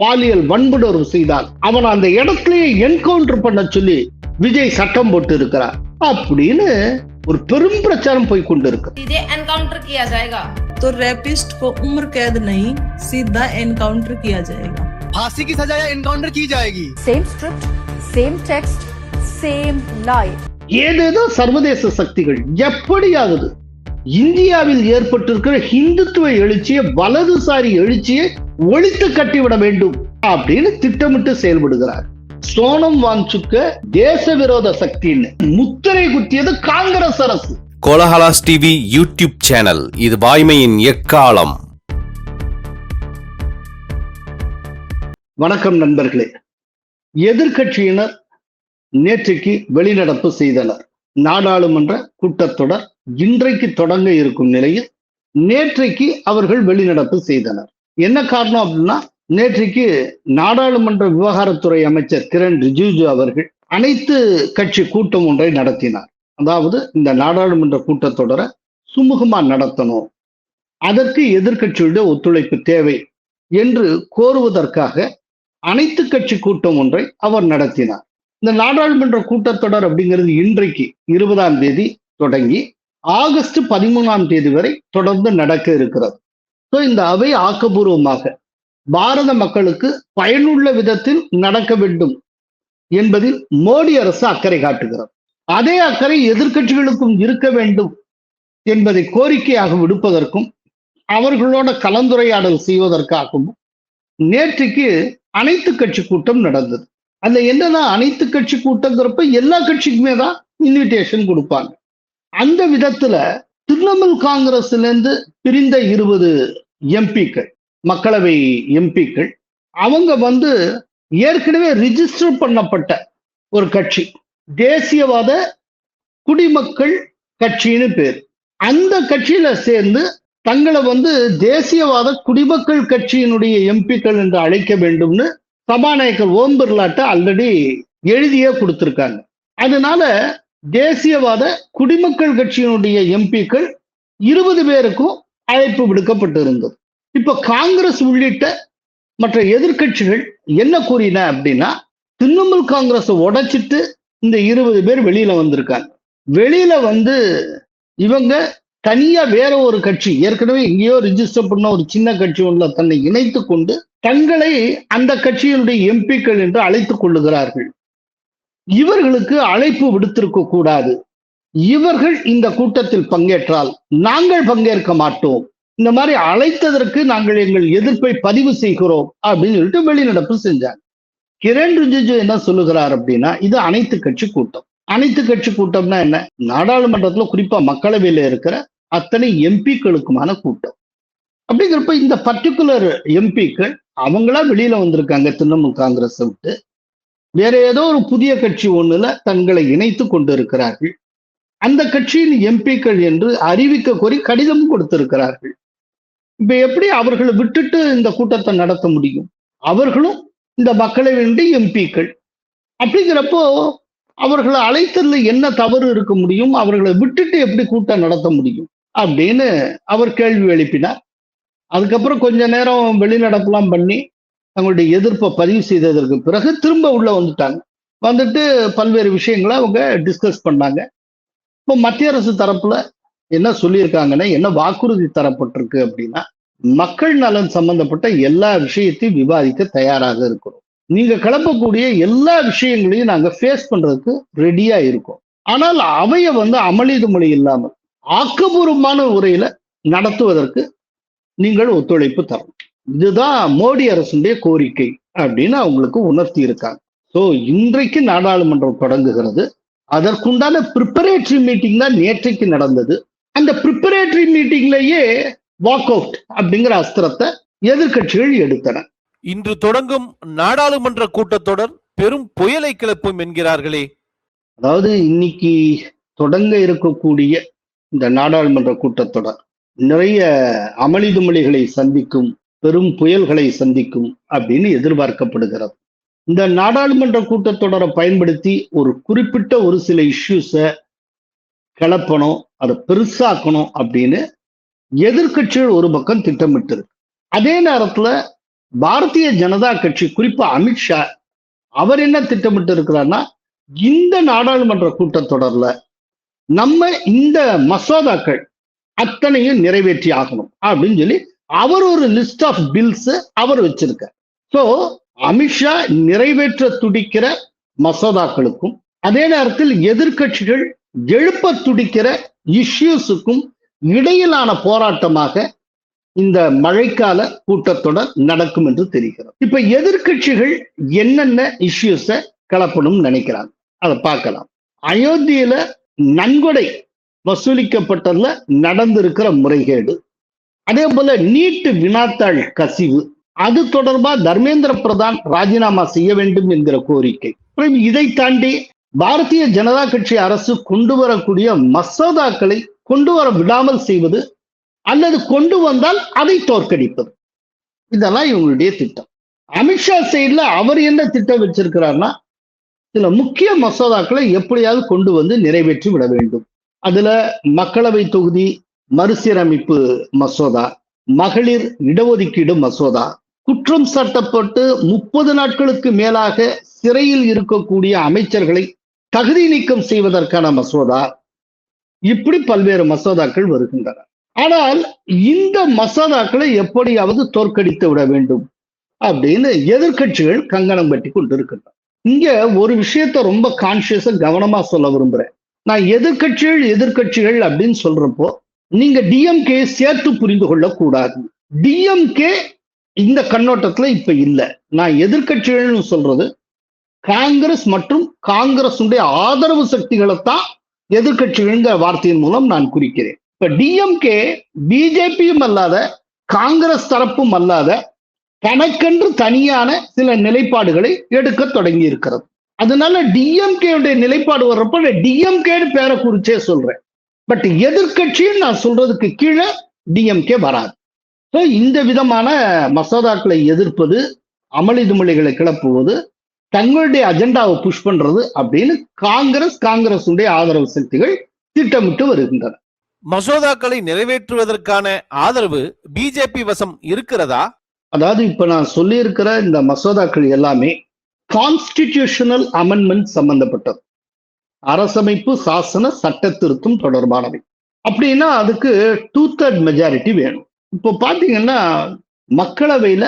பாலியல் வன்புணர்வு செய்தால் அவன் அந்த இடத்திலேயே என்கவுண்டர் பண்ண சொல்லி விஜய் சட்டம் போட்டு இருக்கிறார் அப்படின்னு ஒரு பெரும் பிரச்சாரம் போய் கொண்டிருக்கு. तो रेपिस्ट को उम्र कैद नहीं, सीधा एनकाउंटर किया जाएगा. फांसी की सजा या एनकाउंटर की जाएगी. Same script, same text, same life. ஏதேதோ சர்வதேச சக்திகள் எப்படியாவது இந்தியாவில் ஏற்பட்டிருக்கிற இந்துத்துவ எழுச்சியை, வலதுசாரி எழுச்சியை ஒழித்து கட்டிவிட வேண்டும் அப்படின்னு திட்டமிட்டு செயல்படுகிறார். சோனம் வாங்சுக்க தேச விரோத சக்தின்னு முத்திரை குத்தியது காங்கிரஸ் அரசு. கோலஹலாஸ் டிவி யூடியூப் சேனல், இது வாய்மையின் எக்காலம். வணக்கம் நண்பர்களே. எதிர்கட்சியினர் நேற்றைக்கு வெளிநடப்பு செய்தனர். நாடாளுமன்ற கூட்டத்தொடர் இன்றைக்கு தொடங்க இருக்கும் நிலையில் நேற்றைக்கு அவர்கள் வெளிநடப்பு செய்தனர். என்ன காரணம் அப்படின்னா, நேற்றைக்கு நாடாளுமன்ற விவகாரத்துறை அமைச்சர் கிரண் ரிஜிஜு அவர்கள் அனைத்து கட்சி கூட்டம் ஒன்றை நடத்தினார். அதாவது இந்த நாடாளுமன்ற கூட்டத்தொடரை சுமூகமா நடத்தணும், அதற்கு எதிர்கட்சியுடைய ஒத்துழைப்பு தேவை என்று கோருவதற்காக அனைத்து கட்சி கூட்டம் ஒன்றை அவர் நடத்தினார். இந்த நாடாளுமன்ற கூட்டத்தொடர் அப்படிங்கிறது இன்றைக்கு 20ஆம் தேதி தொடங்கி ஆகஸ்ட் 13ஆம் தேதி வரை தொடர்ந்து நடக்க இருக்கிறது. ஸோ இந்த அவை ஆக்கப்பூர்வமாக பாரத மக்களுக்கு பயனுள்ள விதத்தில் நடக்க வேண்டும் என்பதில் மோடி அரசு அக்கறை காட்டுகிறது. அதே அக்கறை எதிர்கட்சிகளுக்கும் இருக்க வேண்டும் என்பதை கோரிக்கையாக விடுப்பதற்கும் அவர்களோட கலந்துரையாடல் செய்வதற்காகவும் நேற்றைக்கு அனைத்து கட்சி கூட்டம் நடந்தது. அதுல என்னன்னா, அனைத்து கட்சி கூட்டங்கிறப்ப எல்லா கட்சிக்குமே தான் இன்விடேஷன் கொடுப்பாங்க. அந்த விதத்துல திரிணாமுல் காங்கிரஸ்ல இருந்து பிரிந்த 20 எம்பிக்கள், மக்களவை எம்பிக்கள், அவங்க ஏற்கனவே ரிஜிஸ்டர் பண்ணப்பட்ட ஒரு கட்சி, தேசியவாத குடிமக்கள் கட்சின்னு பேர். அந்த கட்சியில சேர்ந்து தங்களை தேசியவாத குடிமக்கள் கட்சியினுடைய எம்பிக்கள் என்று அழைக்க வேண்டும்னு சபாநாயகர் ஓம் பிர்லாட்ட ஆல்ரெடி எழுதியே கொடுத்திருக்காங்க. அதனால தேசியவாத குடிமக்கள் கட்சியினுடைய எம்பிக்கள் 20 பேருக்கும் அழைப்பு விடுக்கப்பட்டிருந்தது. இப்ப காங்கிரஸ் உள்ளிட்ட மற்ற எதிர்கட்சிகள் என்ன கூறின அப்படின்னா, திரிணாமுல் காங்கிரஸை உடைச்சிட்டு இந்த 20 பேர் வெளியில வந்திருக்காங்க. வெளியில இவங்க தனியா வேற ஒரு கட்சி, ஏற்கனவே எங்கேயோ ரிஜிஸ்டர் பண்ண ஒரு சின்ன கட்சி ஒன்றுல தன்னை இணைத்து கொண்டு தங்களை அந்த கட்சியினுடைய எம்பிக்கள் என்று அழைத்துக் கொள்ளுகிறார்கள். இவர்களுக்கு அழைப்பு விடுத்திருக்க கூடாது. இவர்கள் இந்த கூட்டத்தில் பங்கேற்றால் நாங்கள் பங்கேற்க மாட்டோம், இந்த மாதிரி அழைத்ததற்கு நாங்கள் எங்கள் எதிர்ப்பை பதிவு செய்கிறோம் அப்படின்னு சொல்லிட்டு வெளிநடப்பு செஞ்சாங்க. கிரண் ரிஜிஜு என்ன சொல்லுகிறார் அப்படின்னா, இது அனைத்து கட்சி கூட்டம். அனைத்து கட்சி கூட்டம்னா என்ன? நாடாளுமன்றத்துல குறிப்பா மக்களவையில இருக்கிற அத்தனை எம்பிக்களுக்குமான கூட்டம். அப்படிங்கிறப்ப இந்த பர்டிகுலர் எம்பிக்கள் அவங்களா வெளியில வந்திருக்காங்க. திரிணாமுல் காங்கிரஸ் விட்டு வேற ஏதோ ஒரு புதிய கட்சி ஒண்ணுல தங்களை இணைத்து கொண்டு இருக்கிறார்கள். அந்த கட்சியின் எம்பிக்கள் என்று அறிவிக்க கோரி கடிதமும் கொடுத்திருக்கிறார்கள். இப்ப எப்படி அவர்களை விட்டுட்டு இந்த கூட்டத்தை நடத்த முடியும்? அவர்களும் இந்த மக்களவையினுடைய எம்பிக்கள். அப்படிங்கிறப்போ அவர்களை அழைத்ததுல என்ன தவறு இருக்க முடியும்? அவர்களை விட்டுட்டு எப்படி கூட்டம் நடத்த முடியும் அப்படின்னு அவர் கேள்வி எழுப்பினார். அதுக்கப்புறம் கொஞ்ச நேரம் வெளிநடப்புலாம் பண்ணி தங்களுடைய எதிர்ப்பை பதிவு செய்ததற்கு பிறகு திரும்ப உள்ள வந்துட்டு பல்வேறு விஷயங்களை அவங்க டிஸ்கஸ் பண்ணாங்க. இப்போ மத்திய அரசு தரப்புல என்ன சொல்லியிருக்காங்கன்னா, என்ன வாக்குறுதி தரப்பட்டிருக்கு அப்படின்னா, மக்கள் நலன் சம்பந்தப்பட்ட எல்லா விஷயத்தையும் விவாதிக்க தயாராக இருக்கிறோம். நீங்க கிளப்பக்கூடிய எல்லா விஷயங்களையும் நாங்க ஃபேஸ் பண்றதுக்கு ரெடியா இருக்கோம். ஆனால் அவைய அமளிதுமொழி இல்லாமல் ஆக்கப்பூர்வமான உரையில நடத்துவதற்கு நீங்கள் ஒத்துழைப்பு தரணும். இதுதான் மோடி அரசுடைய கோரிக்கை அப்படின்னு அவங்களுக்கு உணர்த்தி இருக்காங்க. ஸோ இன்றைக்கு நாடாளுமன்றம் தொடங்குகிறது. அதற்குண்டான ப்ரிப்பரேட்டரி மீட்டிங் தான் நேற்றைக்கு நடந்தது. அந்த ப்ரிப்பரேட்டரி மீட்டிங்லயே வாக் அவுட் அப்படிங்கிற அஸ்திரத்தை எதிர்கட்சிகள் எடுத்தன. இன்று தொடங்கும் நாடாளுமன்ற கூட்டத்தொடர் பெரும் புயலை கிளப்பும் என்கிறார்களே. அதாவது இன்னைக்கு தொடங்க இருக்கக்கூடிய இந்த நாடாளுமன்ற கூட்டத்தொடர் நிறைய அமளிதுமளிகளை சந்திக்கும், பெரும் புயல்களை சந்திக்கும் அப்படின்னு எதிர்பார்க்கப்படுகிறது. இந்த நாடாளுமன்ற கூட்டத்தொடரை பயன்படுத்தி ஒரு குறிப்பிட்ட ஒரு சில இஷ்யூஸை கிளப்பணும், அதை பெருசாக்கணும் அப்படின்னு எதிர்கட்சிகள் ஒரு பக்கம் திட்டமிட்டு. அதே நேரத்துல பாரதிய ஜனதா கட்சி, குறிப்பா அமித்ஷா, அவர் என்ன திட்டமிட்டு இருக்கிறார்னா, இந்த நாடாளுமன்ற கூட்டத்தொடர்ல நம்ம இந்த மசோதாக்கள் அத்தனையும் நிறைவேற்றி ஆகணும் அப்படின்னு சொல்லி அவர் ஒரு லிஸ்ட் ஆஃப் பில்ஸ் அவர் வச்சிருக்கார். சோ அமித்ஷா நிறைவேற்ற துடிக்கிற மசோதாக்களுக்கும் அதே நேரத்தில் எதிர்க்கட்சிகள் எழுப்ப துடிக்கிற இஷ்யூஸுக்கும் இடையிலான போராட்டமாக இந்த மழைக்கால கூட்டத்தொடர் நடக்கும் என்று தெரிகிறது. இப்ப எதிர்க்கட்சிகள் என்னென்ன இஷ்யூஸ கிளப்பணும் நினைக்கிறாங்க, அதை பார்க்கலாம். அயோத்தியில நன்கொடை வசூலிக்கப்பட்டதுல நடந்திருக்கிற முறைகேடு, அதே போல நீட் வினாத்தாள் கசிவு, அது தொடர்பா தர்மேந்திர பிரதான் ராஜினாமா செய்ய வேண்டும் என்கிற கோரிக்கை. இதை தாண்டி பாரதிய ஜனதா கட்சி அரசு கொண்டு வரக்கூடிய மசோதாக்களை கொண்டு வர விடாமல் செய்வது அல்லது கொண்டு வந்தால் அதை தோற்கடிப்பது, இதெல்லாம் இவங்களுடைய திட்டம். அமித்ஷா சைட்ல அவர் என்ன திட்டம் வச்சிருக்கிறார்னா, சில முக்கிய மசோதாக்களை எப்படியாவது கொண்டு வந்து நிறைவேற்றி விட வேண்டும். அதுல மக்களவை தொகுதி மறுசீரமைப்பு மசோதா, மகளிர் இடஒதுக்கீடு மசோதா, குற்றம் சாட்டப்பட்டு 30 நாட்களுக்கு மேலாக சிறையில் இருக்கக்கூடிய அமைச்சர்களை தகுதி நீக்கம் செய்வதற்கான மசோதா, இப்படி பல்வேறு மசோதாக்கள் வருகின்றன. ஆனால் இந்த மசோதாக்களை எப்படியாவது தோற்கடித்து விட வேண்டும் அப்படின்னு எதிர்க்கட்சிகள் கங்கணம் கட்டி கொண்டிருக்கின்றன. இங்க ஒரு விஷயத்த ரொம்ப கான்சியஸா கவனமா சொல்ல விரும்புறேன். நான் எதிர்க்கட்சிகள் அப்படின்னு சொல்றப்போ நீங்க டிஎம்கே சேர்த்து புரிந்து கொள்ளக்கூடாது. டிஎம்கே இந்த கண்ணோட்டத்துல இப்ப இல்ல. நான் எதிர்க்கட்சிகள்னு சொல்றது காங்கிரஸ் மற்றும் காங்கிரசுடைய ஆதரவு சக்திகளைத்தான் எதிர்க்கட்சிகள்ங்கிற வார்த்தையின் மூலம் நான் குறிக்கிறேன். இப்ப டிஎம்கே பிஜேபியும் அல்லாத காங்கிரஸ் தரப்பும் அல்லாத தனக்கென்று தனியான சில நிலைப்பாடுகளை எடுக்க தொடங்கி இருக்கிறது. அதனால டிஎம்கே நிலைப்பாடு வர்றப்ப டிஎம்கே பேரை குறிச்சே சொல்றேன். பட் எதிர்க்கட்சியும் நான் சொல்றதுக்கு கீழே டிஎம்கே வராது. இந்த விதமான மசோதாக்களை எதிர்ப்பது, அமளி துமளிகளை கிளப்புவது, தங்களுடைய அஜெண்டாவை புஷ் பண்றது அப்படின்னு காங்கிரஸ் ஆதரவு சக்திகள் திட்டமிட்டு வருகின்றன. மசோதாக்களை நிறைவேற்றுவதற்கான ஆதரவு பிஜேபி வசம் இருக்கிறதா? அதாவது இப்ப நான் சொல்லி இருக்கிற இந்த மசோதாக்கள் எல்லாமே கான்ஸ்டிடியூஷனல் அமெண்ட்மெண்ட் சம்பந்தப்பட்டது, அரசமைப்பு சாசன சட்ட திருத்தம் தொடர்பானவை. அப்படின்னா அதுக்கு 2/3 மெஜாரிட்டி வேணும். இப்போ பாத்தீங்கன்னா மக்களவையில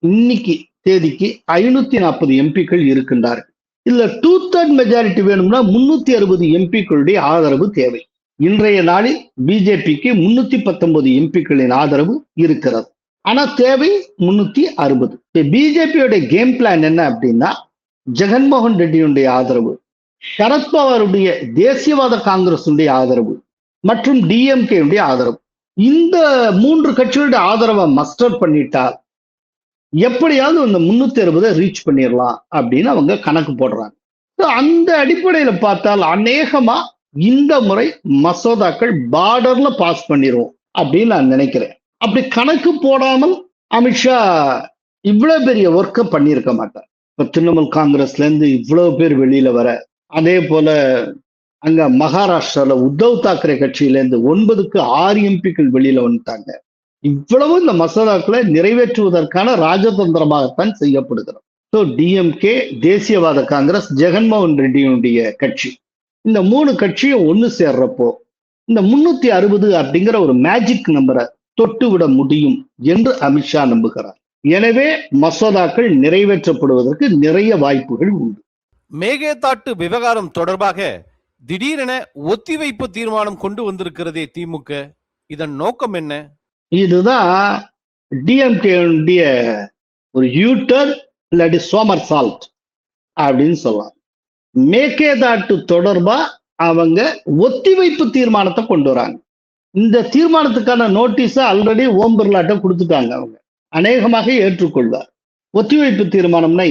இன்னைக்கு தேதிக்கு 540 எம்பிக்கள் இருக்கின்றார்கள். இல்ல 2/3 மெஜாரிட்டி வேணும்னா 360 எம்பிக்களுடைய ஆதரவு தேவை. இன்றைய நாளில் பிஜேபிக்கு 319 எம்பிக்களின் ஆதரவு இருக்கிறது. ஆனா தேவை 360. பிஜேபியோட கேம் பிளான் என்ன அப்படின்னா, ஜெகன்மோகன் ரெட்டியுடைய ஆதரவு, சரத்பவாருடைய தேசியவாத காங்கிரசுடைய ஆதரவு மற்றும் டிஎம்கே ஆதரவு, இந்த 3 கட்சிகளுடைய ஆதரவை மஸ்டர் பண்ணிட்டால் எப்படியாவது இந்த 360 ரீச் பண்ணிடலாம் அப்படின்னு அவங்க கணக்கு போடுறாங்க. அந்த அடிப்படையில பார்த்தால் அநேகமா இந்த முறை மசோதாக்கள் பார்டர்ல பாஸ் பண்ணிடுவோம் அப்படின்னு நான் நினைக்கிறேன். அப்படி கணக்கு போடாமல் அமித்ஷா இவ்வளவு பெரிய ஒர்க்கை பண்ணியிருக்க மாட்டார். இப்ப திரிணாமுல் காங்கிரஸ்ல இருந்து இவ்வளவு பேர் வெளியில வர, அதே போல அங்க மகாராஷ்டிரால உத்தவ் தாக்கரே கட்சியில இருந்து 9க்கு 6 எம்பிக்கள் வெளியில வந்துட்டாங்க. இவ்வளவு இந்த மசோதாக்களை நிறைவேற்றுவதற்கான ராஜதந்திரமாகத்தான் செய்யப்படுகிறது. ஸோ டிஎம்கே, தேசியவாத காங்கிரஸ், ஜெகன்மோகன் ரெட்டியுடைய கட்சி, இந்த 3 கட்சியும் ஒன்று சேர்றப்போ இந்த 360 அப்படிங்கிற ஒரு மேஜிக் நம்பரை தொட்டு விட முடியும் என்று அமித்ஷா நம்புகிறார். எனவே மசோதாக்கள் நிறைவேற்றப்படுவதற்கு நிறைய வாய்ப்புகள் உண்டு. மேகதாட்டு விவகாரம் தொடர்பாக திடீரென ஒத்திவைப்பு தீர்மானம் கொண்டு வந்திருக்கிறதே திமுக, இதன் நோக்கம் என்ன? இதுதான் டிஎம்கே ஒரு யூட்டர் இல்லாட்டி சோமர் சால்ட் அப்படின்னு சொல்லலாம். மேகதாட்டு தொடர்பா அவங்க ஒத்திவைப்பு தீர்மானத்தை கொண்டு வராங்க. இந்த தீர்மானத்துக்கான நோட்டீஸை ஆல்ரெடி ஓம் பிர்லாட்ட கொடுத்துட்டாங்க. அவங்க அநேகமாக ஏற்றுக்கொள்வார். ஒத்திவைப்பு தீர்மானம்னா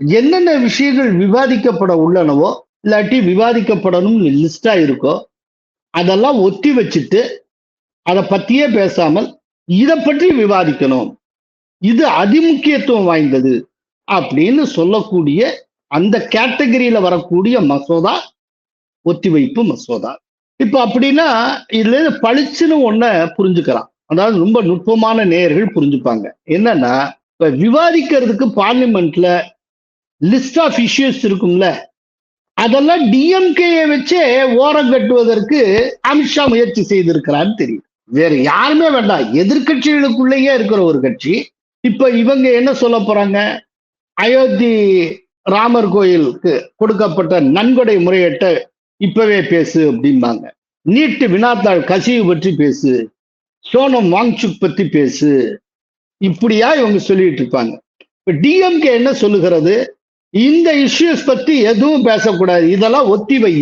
என்னென்ன விஷயங்கள் விவாதிக்கப்பட உள்ளனவோ இல்லாட்டி விவாதிக்கப்படணும் லிஸ்டா இருக்கோ அதெல்லாம் ஒத்தி வச்சுட்டு அதை பத்தியே பேசாமல் இதை பற்றி விவாதிக்கணும், இது அதிமுக்கியத்துவம் வாய்ந்தது அப்படின்னு சொல்லக்கூடிய அந்த கேட்டகரியில வரக்கூடிய மசோதா ஒத்திவைப்பு மசோதா. இப்ப அப்படின்னா இதுல பளிச்சுன்னு ஒன்ன புரிஞ்சுக்கலாம். அதாவது ரொம்ப நுட்பமான நேயர்கள் புரிஞ்சுப்பாங்க. என்னன்னா, இப்ப விவாதிக்கிறதுக்கு பார்லிமெண்ட்ல லிஸ்ட் ஆஃப் இஷ்யூஸ் இருக்கும்ல, அதெல்லாம் டிஎம்கே வச்சே ஓரம் கட்டுவதற்கு அமித்ஷா முயற்சி செய்திருக்கிறான்னு தெரியும். வேற யாருமே வேண்டாம், எதிர்கட்சிகளுக்குள்ளேயே இருக்கிற ஒரு கட்சி. இப்ப இவங்க என்ன சொல்ல போறாங்க? அயோத்தி ராமர் கோயிலுக்கு கொடுக்கப்பட்ட நன்கொடை முறையீட்டை இப்பவே பேசு அப்படிம்பாங்க. நீட்டு வினாத்தாள் கசிவு பற்றி பேசு, சோனம் வாங்சுக் பத்தி பேசு, இப்படியா இவங்க சொல்லிட்டு இருப்பாங்க. இப்ப டிஎம்கே என்ன சொல்லுகிறது? இந்த இஷ்யூஸ் பத்தி எதுவும் பேசக்கூடாது, இதெல்லாம் ஒத்தி வை,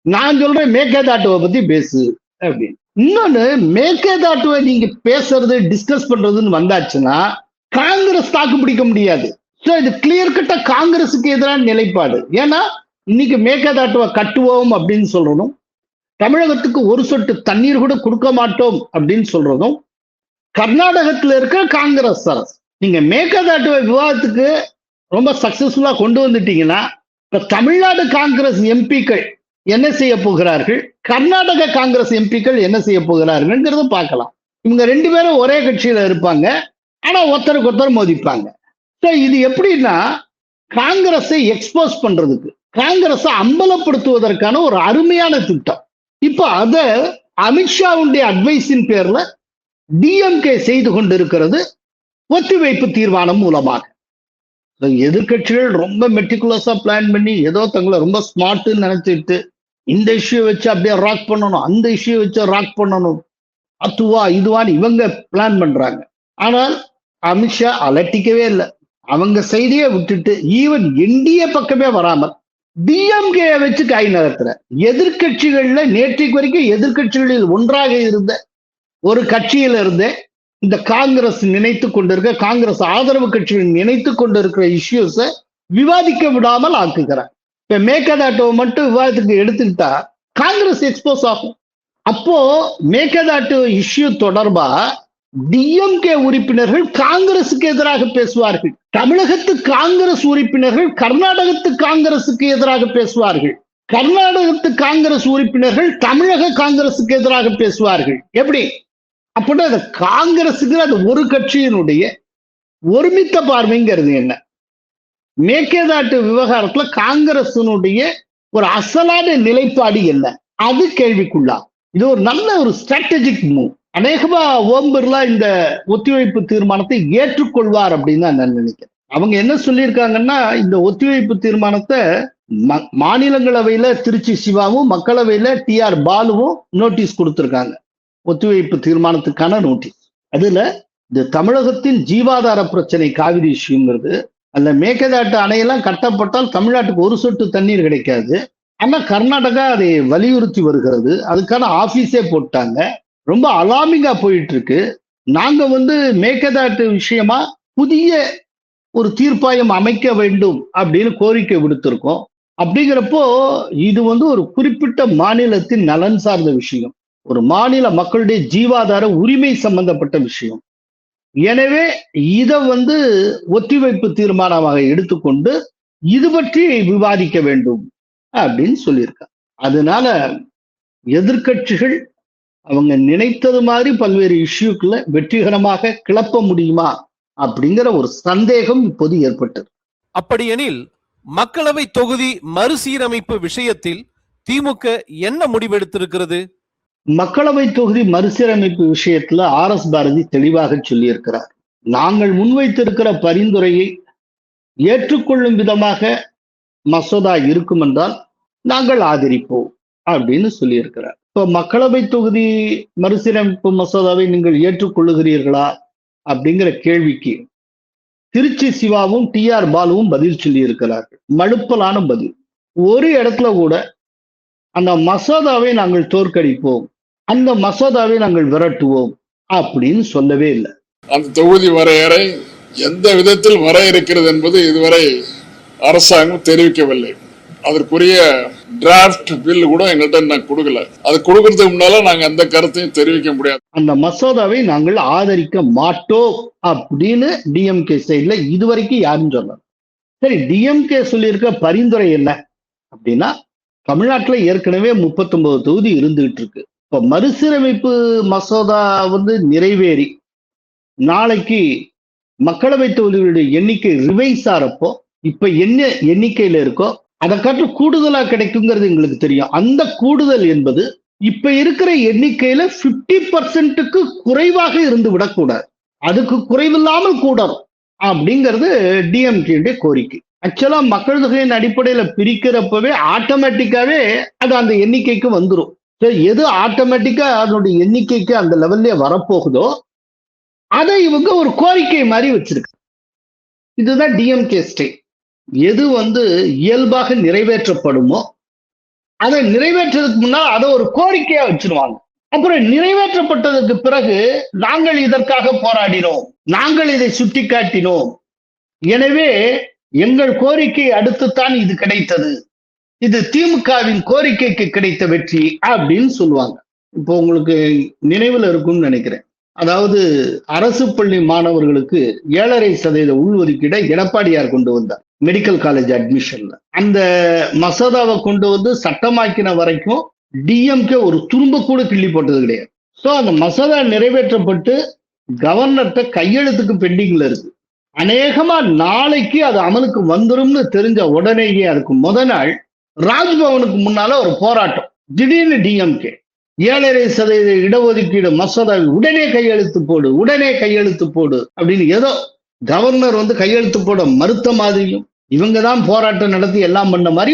நான் சொல்றேன் மேகதாட்டுவை பத்தி பேசு அப்படின்னு. இன்னொன்னு, மேகதாட்டுவை நீங்க பேசுறது டிஸ்கஸ் பண்றதுன்னு வந்தாச்சுன்னா காங்கிரஸ் தாக்கு பிடிக்க முடியாது. ஸோ இது கிளியர் கட்டா காங்கிரஸுக்கு எதிரான நிலைப்பாடு. ஏன்னா இன்னைக்கு மேகதாட்டுவை கட்டுவோம் அப்படின்னு சொல்றதும், தமிழகத்துக்கு ஒரு சொட்டு தண்ணீர் கூட கொடுக்க மாட்டோம் அப்படின்னு சொல்றதும் கர்நாடகத்தில் இருக்க காங்கிரஸ் அரசு. நீங்க மேகதாட்டுவை விவாதத்துக்கு ரொம்ப சக்சஸ்ஃபுல்லா கொண்டு வந்துட்டீங்கன்னா இப்ப தமிழ்நாடு காங்கிரஸ் எம்பிக்கள் என்ன செய்ய போகிறார்கள், கர்நாடக காங்கிரஸ் எம்பிக்கள் என்ன செய்ய போகிறார்கள்ங்கிறத பார்க்கலாம். இவங்க ரெண்டு பேரும் ஒரே கட்சியில இருப்பாங்க, ஆனா ஒருத்தருக்கு ஒருத்தர் மோதிப்பாங்க. ஸோ இது எப்படின்னா காங்கிரஸை எக்ஸ்போஸ் பண்றதுக்கு, காங்கிரஸை அம்பலப்படுத்துவதற்கான ஒரு அருமையான திட்டம். இப்போ அத அமித்ஷாவுடைய அட்வைஸின் பேர்ல டிஎம்கே செய்து கொண்டிருக்கிறது ஒத்திவைப்பு தீர்மானம் மூலமாக. எதிர்கட்சிகள் ரொம்ப மெட்டிகுலஸா பிளான் பண்ணி ஏதோ தங்களை ரொம்ப ஸ்மார்ட்னு நினைச்சிட்டு இந்த இஷ்யூ வச்சு அப்படியே ராக் பண்ணணும், அந்த இஷ்யூ வச்சு ராக் பண்ணணும், அதுவா இதுவான்னு இவங்க பிளான் பண்றாங்க. ஆனால் அமித்ஷா அலட்டிக்கவே இல்லை. அவங்க செய்தியை விட்டுட்டு ஈவன் என்டிஏ பக்கமே வராமல் டிஎம்கே வச்சு கை நகர்த்துற. எதிர்கட்சிகள்ல நேற்றைக்கு வரைக்கும் எதிர்கட்சிகளில் ஒன்றாக இருந்த ஒரு கட்சியில இருந்தே இந்த காங்கிரஸ் நினைத்து கொண்டிருக்க, காங்கிரஸ் ஆதரவு கட்சிகள் நினைத்து கொண்டிருக்கிற இஷ்யூஸை விவாதிக்க விடாமல் ஆக்குகிறார். இப்ப மேகதாட்டுவை மட்டும் விவாதத்துக்கு எடுத்துக்கிட்டா காங்கிரஸ் எக்ஸ்போஸ் ஆகும். அப்போ மேகதாட்டு இஷ்யூ தொடர்பா டிஎம்கே உறுப்பினர்கள் காங்கிரசுக்கு எதிராக பேசுவார்கள், தமிழகத்து காங்கிரஸ் உறுப்பினர்கள் கர்நாடகத்து காங்கிரசுக்கு எதிராக பேசுவார்கள், கர்நாடகத்து காங்கிரஸ் உறுப்பினர்கள் தமிழக காங்கிரசுக்கு எதிராக பேசுவார்கள். எப்படி அப்படின்னா அந்த காங்கிரஸுக்கு அது ஒரு கட்சியினுடைய ஒருமித்த பார்வைங்கிறது என்ன? மேகதாட்டு விவகாரத்துல காங்கிரசினுடைய ஒரு அசலான நிலைப்பாடு என்ன? அது கேள்விக்குள்ளா. இது ஒரு நல்ல ஒரு ஸ்ட்ராட்டஜிக் மூவ். அநேகமா ஓம் பிர்லா இந்த ஒத்திவைப்பு தீர்மானத்தை ஏற்றுக்கொள்வார் அப்படின்னு நான் நினைக்கிறேன். அவங்க என்ன சொல்லியிருக்காங்கன்னா, இந்த ஒத்திவைப்பு தீர்மானத்தை மாநிலங்களவையில திருச்சி சிவாவும் மக்களவையில டிஆர் பாலுவும் நோட்டீஸ் கொடுத்திருக்காங்க, ஒத்திவைப்பு தீர்மானத்துக்கான நோட்டீஸ். அதுல இந்த தமிழகத்தின் ஜீவாதார பிரச்சனை காவிரி இஷ்யூங்கிறது, அந்த மேகதாட்டு அணையெல்லாம் கட்டப்பட்டால் தமிழ்நாட்டுக்கு ஒரு சொட்டு தண்ணீர் கிடைக்காது. ஆனா கர்நாடகா அதை வலியுறுத்தி வருகிறது, அதுக்கான ஆபீஸே போட்டாங்க. ரொம்ப அலாமிங்கா போயிட்டு இருக்கு. நாங்க மேகதாட்டு விஷயமா புதிய ஒரு தீர்ப்பாயம் அமைக்க வேண்டும் அப்படின்னு கோரிக்கை விடுத்திருக்கோம். அப்படிங்கிறப்போ இது ஒரு குறிப்பிட்ட மாநிலத்தின் நலன் சார்ந்த விஷயம், ஒரு மாநில மக்களுடைய ஜீவாதார உரிமை சம்பந்தப்பட்ட விஷயம். எனவே இதை ஒத்திவைப்பு தீர்மானமாக எடுத்துக்கொண்டு இது பற்றி விவாதிக்க வேண்டும் அப்படின்னு சொல்லியிருக்காங்க. அதனால எதிர்கட்சிகள் அவங்க நினைத்தது மாதிரி பல்வேறு இஷ்யூக்களை வெற்றிகரமாக கிளப்ப முடியுமா அப்படிங்கிற ஒரு சந்தேகம் இப்போது ஏற்பட்டது. அப்படியெனில் மக்களவை தொகுதி மறுசீரமைப்பு விஷயத்தில் திமுக என்ன முடிவெடுத்திருக்கிறது? மக்களவை தொகுதி மறுசீரமைப்பு விஷயத்துல RS பாரதி தெளிவாக சொல்லியிருக்கிறார். நாங்கள் முன்வைத்திருக்கிற பரிந்துரையை ஏற்றுக்கொள்ளும் விதமாக மசோதா இருக்கும் என்றால் நாங்கள் ஆதரிப்போம் அப்படின்னு சொல்லியிருக்கிறார். இப்போ மக்களவை தொகுதி மறுசீரமைப்பு மசோதாவை நீங்கள் ஏற்றுக்கொள்ளுகிறீர்களா அப்படிங்கிற கேள்விக்கு திருச்சி சிவாவும் டிஆர் பாலுவும் பதில் சொல்லி இருக்கிறார்கள். மழுப்பலான பதில். ஒரு இடத்துல கூட அந்த மசோதாவை நாங்கள் தோற்கடிப்போம், அந்த மசோதாவை நாங்கள் விரட்டுவோம் அப்படின்னு சொல்லவே இல்லை. அந்த தொகுதி வரையறை எந்த விதத்தில் வர இருக்கிறது என்பது இதுவரை அரசாங்கம் தெரிவிக்கவில்லை. அதற்குரிய டிராப்ட் பில் கூட எங்கள்கிட்ட கொடுக்கல. அது கொடுக்கறதுக்கு முன்னால நாங்க அந்த கருத்தையும் தெரிவிக்க முடியாது. அந்த மசோதாவை நாங்கள் ஆதரிக்க மாட்டோம் அப்படின்னு டிஎம்கே சைட்ல இதுவரைக்கும் யாரும் சொல்லல. சரி, டிஎம்கே சொல்லியிருக்க பரிந்துரை என்ன அப்படின்னா, தமிழ்நாட்டுல ஏற்கனவே 39 தொகுதி இருந்துகிட்டு இருக்கு. இப்ப மறுசீரமைப்பு மசோதா நிறைவேறி நாளைக்கு மக்களவை தொகுதிகளுடைய எண்ணிக்கை ரிவைஸ் ஆறப்போ இப்ப என்ன எண்ணிக்கையில இருக்கோ அதை காட்டு கூடுதலா கிடைக்குங்கிறது எங்களுக்கு தெரியும். அந்த கூடுதல் என்பது இப்ப இருக்கிற எண்ணிக்கையில 50%க்கு குறைவாக இருந்து விடக்கூடாது, அதுக்கு குறைவில்லாமல் கூடணும் அப்படிங்கிறது டிஎம்கே கோரிக்கை. ஆக்சுவலா மக்கள் தொகையின் அடிப்படையில பிரிக்கிறப்பவே ஆட்டோமேட்டிக்காவே அது அந்த எண்ணிக்கைக்கு வந்துடும். எது ஆட்டோமேட்டிக்கா அதனுடைய எண்ணிக்கைக்கு அந்த லெவல்ல வரப்போகுதோ அதை இவங்க ஒரு கோரிக்கை மாதிரி வச்சிருக்கு. இதுதான் டிஎம்கே ஸ்டே. எது இயல்பாக நிறைவேற்றப்படுமோ அதை நிறைவேற்றதுக்கு முன்னால் அதை ஒரு கோரிக்கையா வச்சிருவாங்க. அப்புறம் நிறைவேற்றப்பட்டதற்கு பிறகு நாங்கள் இதற்காக போராடினோம், நாங்கள் இதை சுட்டி காட்டினோம், எனவே எங்கள் கோரிக்கை அடுத்துத்தான் இது கிடைத்தது, இது திமுகவின் கோரிக்கைக்கு கிடைத்த வெற்றி அப்படின்னு சொல்லுவாங்க. இப்போ உங்களுக்கு நினைவுல இருக்கும்னு நினைக்கிறேன். அதாவது அரசு பள்ளி மாணவர்களுக்கு 7.5% உள்ஒதுக்கீடை எடப்பாடியார் கொண்டு வந்தார் மெடிக்கல் காலேஜ் அட்மிஷன்ல. அந்த மசோதாவை கொண்டு சட்டமாக்கின வரைக்கும் டிஎம்கே ஒரு துரும்ப கூட கிள்ளி போட்டது கிடையாது. ஸோ அந்த மசோதா நிறைவேற்றப்பட்டு கவர்னர்கிட்ட கையெழுத்துக்கு பெண்டிங்ல இருக்கு. அநேகமா நாளைக்கு அது அமலுக்கு வந்துரும்னு தெரிஞ்ச உடனேயே அதுக்கு முத நாள் ராஜ்பவனுக்கு முன்னால ஒரு போராட்டம். திடீர்னு டிஎம்கே 7.5% இடஒதுக்கீடு மசோதாவை உடனே கையெழுத்து போடு, உடனே கையெழுத்து போடு அப்படின்னு ஏதோ கவர்னர் கையெழுத்து போட மறுத்த மாதிரியும் இவங்க தான் போராட்டம் நடத்தி எல்லாம் பண்ண மாதிரி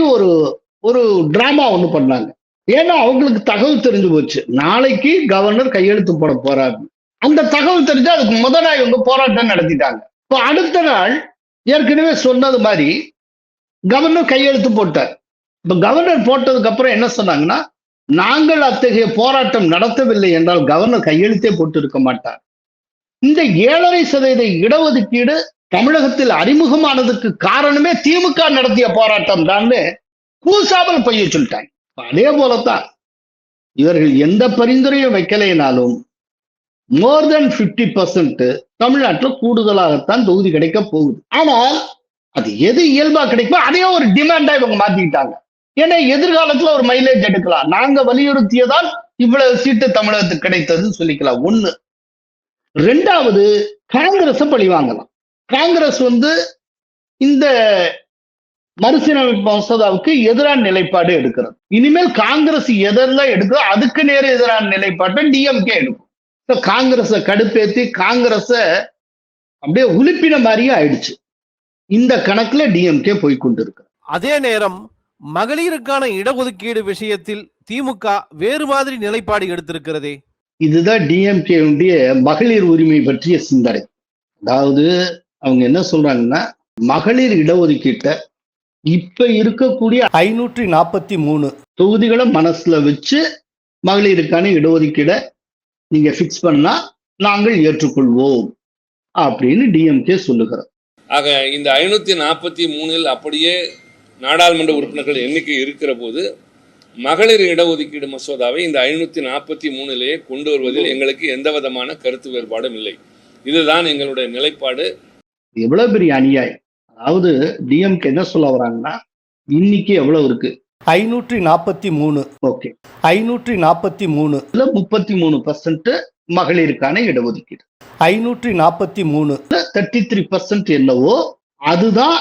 ஒரு டிராமா ஒண்ணு பண்ணாங்க. ஏன்னா அவங்களுக்கு தகவல் தெரிஞ்சு போச்சு, நாளைக்கு கவர்னர் கையெழுத்து போட போறாரு. அந்த தகவல் தெரிஞ்சு அதுக்கு முத நாள் இவங்க போராட்டம் நடத்திட்டாங்க. இப்போ அடுத்த நாள் ஏற்கனவே சொன்னது மாதிரி கவர்னர் கையெழுத்து போட்டார். இப்ப கவர்னர் போட்டதுக்கு அப்புறம் என்ன சொன்னாங்கன்னா, நாங்கள் அத்தகைய போராட்டம் நடத்தவில்லை என்றால் கவர்னர் கையெழுத்தே போட்டு இருக்க மாட்டார். இந்த 7.5% இடஒதுக்கீடு தமிழகத்தில் அறிமுகமானதுக்கு காரணமே திமுக நடத்திய போராட்டம் தான் கூசாமல் பொய்ய சொல்லிட்டாங்க. அதே போலத்தான் இவர்கள் எந்த பரிந்துரையும் வைக்கலைனாலும் மோர் தென் 50% தமிழ்நாட்டில் கூடுதலாகத்தான் தொகுதி கிடைக்க போகுது. ஆனால் அது எது இயல்பா கிடைக்குமோ அதே ஒரு டிமாண்டா இவங்க மாத்திக்கிட்டாங்க. ஏன்னா எதிர்காலத்துல ஒரு மைலேஜ் எடுக்கலாம், நாங்க வலியுறுத்தியதால் இவ்வளவு சீட்டு தமிழகத்துக்கு கிடைத்ததுன்னு சொல்லிக்கலாம். ஒண்ணு. ரெண்டாவது, காங்கிரஸ் பழி வாங்கலாம். காங்கிரஸ் இந்த மறுசீரமைப்பு மசோதாவுக்கு எதிரான நிலைப்பாடு எடுக்கிறது. இனிமேல் காங்கிரஸ் எதெல்லாம் எடுக்கிறோ அதுக்கு நேர எதிரான நிலைப்பாட்டை டிஎம்கே எடுக்கும். காங்கிரஸை கடுப்பேத்தி காங்கிரஸ அப்படியே உலுப்பின மாதிரியே ஆயிடுச்சு. இந்த கணக்குல டிஎம்கே போய்கொண்டிருக்கு. அதே நேரம் மகளிருக்கான இடஒதுக்கீடு விஷயத்தில் திமுக வேறு மாதிரி நிலைப்பாடு எடுத்திருக்கிறதே. இதுதான் டிஎம்கே மகளிர் உரிமை பற்றிய சிந்தனை. அதாவது அவங்க என்ன சொல்றாங்கன்னா, மகளிர் இடஒதுக்கீட்டை இப்ப இருக்கக்கூடிய 543 தொகுதிகளை மனசுல வச்சு மகளிருக்கான இடஒதுக்கீடை நீங்க பிக்ஸ் பண்ணா நாங்கள் ஏற்றுக்கொள்வோம் அப்படின்னு டிஎம்கே சொல்லுகிறது. ஆக இந்த 543 அப்படியே நாடாளுமன்ற உறுப்பினர்கள் எண்ணிக்கை இருக்கிற போது மகளிர் இடஒதுக்கீடு மசோதாவை இந்த 543 கொண்டு வருவதில் எங்களுக்கு எந்த விதமான கருத்து வேறுபாடும் இல்லை. இதுதான் எங்களுடைய நிலைப்பாடு. எவ்வளவு பெரிய அநியாயம். அதாவது டிஎம்கே என்ன சொல்ல வராங்கன்னா, இன்னைக்கு எவ்வளவு இருக்கு? 543. ஓகே, 543 33% மகளிருக்கான இடஒதுக்கீடு. 543 33% என்னவோ அதுதான்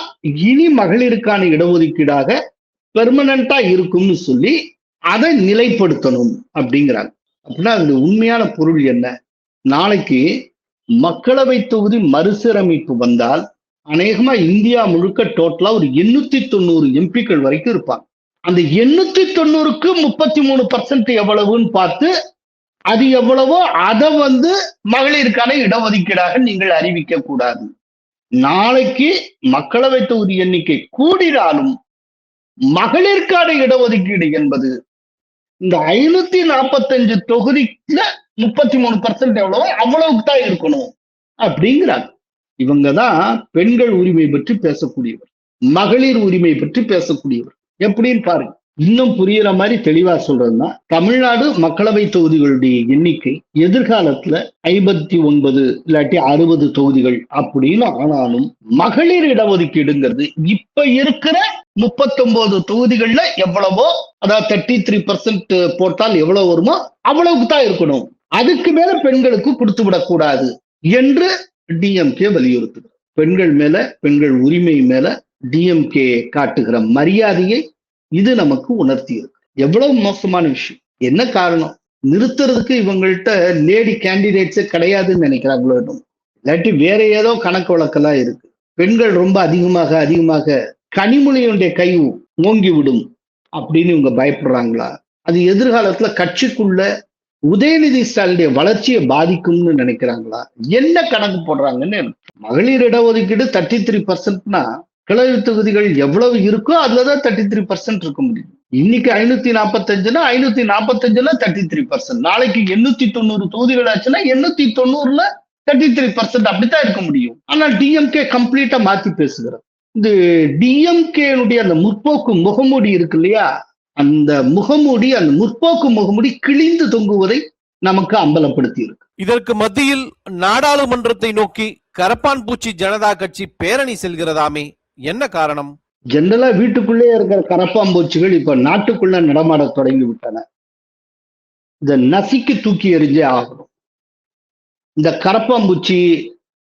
இனி மகளிருக்கான இடஒதுக்கீடாக பெர்மனண்டா இருக்கும்னு சொல்லி அதை நிலைப்படுத்தணும் அப்படிங்கிறாங்க. அப்படின்னா அது உண்மையான பொருள் என்ன? நாளைக்கு மக்களவை தொகுதி மறுசீரமைப்பு வந்தால் அநேகமா இந்தியா முழுக்க டோட்டலா ஒரு 890 எம்பிக்கள் வரைக்கும் இருப்பாங்க. அந்த 890க்கு 33% எவ்வளவுன்னு பார்த்து அது எவ்வளவோ அதை மகளிருக்கான இடஒதுக்கீடாக நீங்கள் அறிவிக்க கூடாது. நாளைக்கு மக்களவை தொகுதி எண்ணிக்கை கூடினாலும் மகளிருக்கான இடஒதுக்கீடு என்பது இந்த 545 தொகுதிக்குள்ள 33% எவ்வளவோ அவ்வளவுக்கு தான் இருக்கணும் அப்படிங்கிறாங்க. இவங்கதான் பெண்கள் உரிமை பற்றி பேசக்கூடியவர், மகளிர் உரிமை பற்றி பேசக்கூடியவர். எப்படின்னு பாருங்க. இன்னும் புரியுற மாதிரி தெளிவா சொல்றதுன்னா, தமிழ்நாடு மக்களவை தொகுதிகளுடைய எண்ணிக்கை எதிர்காலத்துல 59 இல்லாட்டி 60 தொகுதிகள் அப்படின்னு ஆனாலும் மகளிர் இடஒதுக்கீடுங்கிறது இப்ப இருக்கிற 39 தொகுதிகள்ல எவ்வளவோ, அதாவது 33% போட்டால் எவ்வளவு வருமோ அவ்வளவுக்கு தான் இருக்கணும், அதுக்கு மேல பெண்களுக்கு கொடுத்து விடக்கூடாது என்று டிஎம்கே வலியுறுத்துகிறது. பெண்கள் மேல, பெண்கள் உரிமை மேல டிஎம்கே காட்டுகிற மரியாதையை இது நமக்கு உணர்த்தி இருக்கு. எவ்வளவு மோசமான விஷயம். என்ன காரணம்? நிறுத்துறதுக்கு இவங்கள்ட்ட லேடி கேண்டிடேட்ஸே கிடையாதுன்னு நினைக்கிறாங்களோ என்னமோ. இல்லாட்டி வேற ஏதோ கணக்கு வழக்கெல்லாம் இருக்கு. பெண்கள் ரொம்ப அதிகமாக கனிமொழியுடைய கை ஓங்கி விடும் அப்படின்னு இவங்க பயப்படுறாங்களா? அது எதிர்காலத்துல கட்சிக்குள்ள உதயநிதி ஸ்டாலினுடைய வளர்ச்சியை பாதிக்கும்னு நினைக்கிறாங்களா? என்ன கணக்கு போடுறாங்கன்னு எனக்கு. மகளிர் இடஒதுக்கீடு 33%னா கிளை தொகுதிகள் எவ்வளவு இருக்கோ அதுலதான் 33% இருக்க முடியும். இன்னைக்கு 545னா 545ல 33%. நாளைக்கு 890 தொகுதிகள் ஆச்சுன்னா 890ல 33% அப்படித்தான் இருக்க முடியும். ஆனால் டிஎம்கே கம்ப்ளீட்டா மாத்தி பேசுகிறது. இந்த டிஎம்கேனுடைய அந்த முற்போக்கு முகமூடி இருக்கு இல்லையா, அந்த முகமூடி, அந்த முற்போக்கு முகமூடி கிழிந்து தொங்குவதை நமக்கு அம்பலப்படுத்தி இருக்கு. இதற்கு மத்தியில் நாடாளுமன்றத்தை நோக்கி கரப்பான் பூச்சி ஜனதா கட்சி பேரணி செல்கிறதாமே, என்ன காரணம்? ஜெனரலா வீட்டுக்குள்ளே இருக்கிற கரப்பாம்பூச்சிகள் இப்ப நாட்டுக்குள்ள நடமாட தொடங்கி விட்டன. இத நசிக்கு தூக்கி எறிஞ்சே ஆகணும். இந்த கரப்பாம்பூச்சி